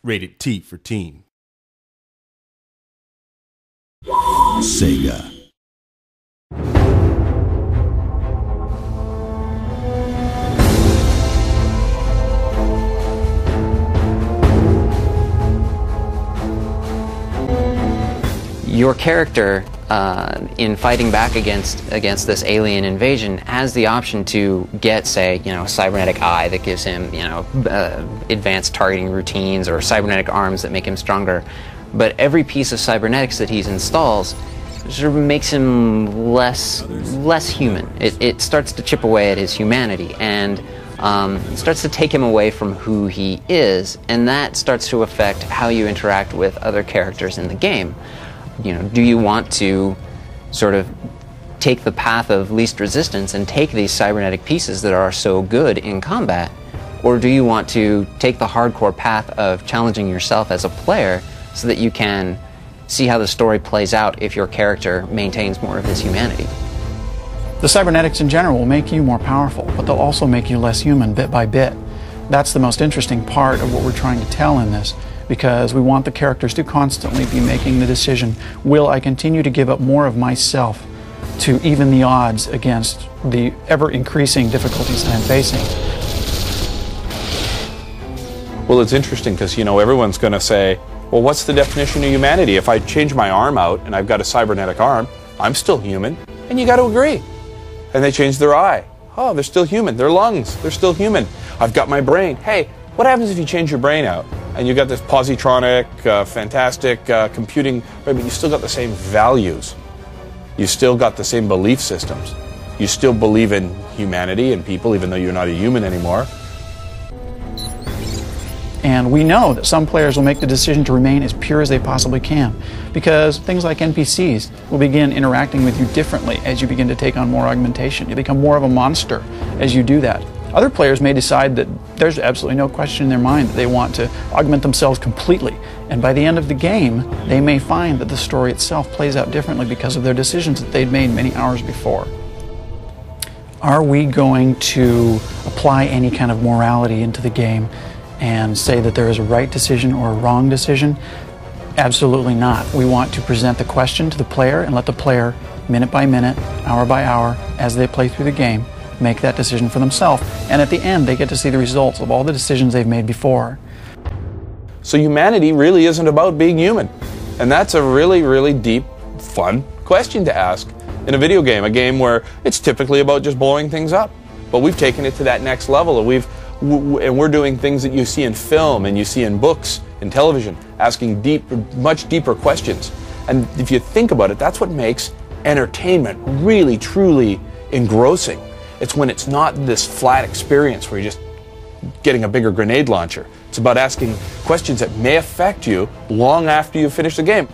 Rated T for teen. Sega. Your character, in fighting back against this alien invasion, has the option to get, say, a cybernetic eye that gives him, advanced targeting routines, or cybernetic arms that make him stronger. But every piece of cybernetics that he installs sort of makes him less human. It starts to chip away at his humanity, and starts to take him away from who he is, and that starts to affect how you interact with other characters in the game. Do you want to sort of take the path of least resistance and take these cybernetic pieces that are so good in combat, or do you want to take the hardcore path of challenging yourself as a player so that you can see how the story plays out if your character maintains more of his humanity? The cybernetics in general will make you more powerful, but they'll also make you less human bit by bit. That's the most interesting part of what we're trying to tell in this, because we want the characters to constantly be making the decision, will I continue to give up more of myself to even the odds against the ever-increasing difficulties that I'm facing? Well, it's interesting because, everyone's going to say, well, what's the definition of humanity? If I change my arm out and I've got a cybernetic arm, I'm still human, and you got to agree. And they change their eye. Oh, they're still human. Their lungs, they're still human. I've got my brain. Hey, what happens if you change your brain out and you got this positronic, fantastic computing, right, but you still got the same values. You still got the same belief systems. You still believe in humanity and people, even though you're not a human anymore. And we know that some players will make the decision to remain as pure as they possibly can, because things like NPCs will begin interacting with you differently as you begin to take on more augmentation. You become more of a monster as you do that. Other players may decide that there's absolutely no question in their mind that they want to augment themselves completely, and by the end of the game they may find that the story itself plays out differently because of their decisions that they'd made many hours before. Are we going to apply any kind of morality into the game and say that there is a right decision or a wrong decision? Absolutely not. We want to present the question to the player and let the player, minute by minute, hour by hour, as they play through the game, make that decision for themselves. And at the end, they get to see the results of all the decisions they've made before. So humanity really isn't about being human. And that's a really, really deep, fun question to ask in a video game, a game where it's typically about just blowing things up. But we've taken it to that next level, and we're doing things that you see in film and you see in books and television, asking much deeper questions. And if you think about it, that's what makes entertainment really, truly engrossing. It's when it's not this flat experience where you're just getting a bigger grenade launcher. It's about asking questions that may affect you long after you finish the game.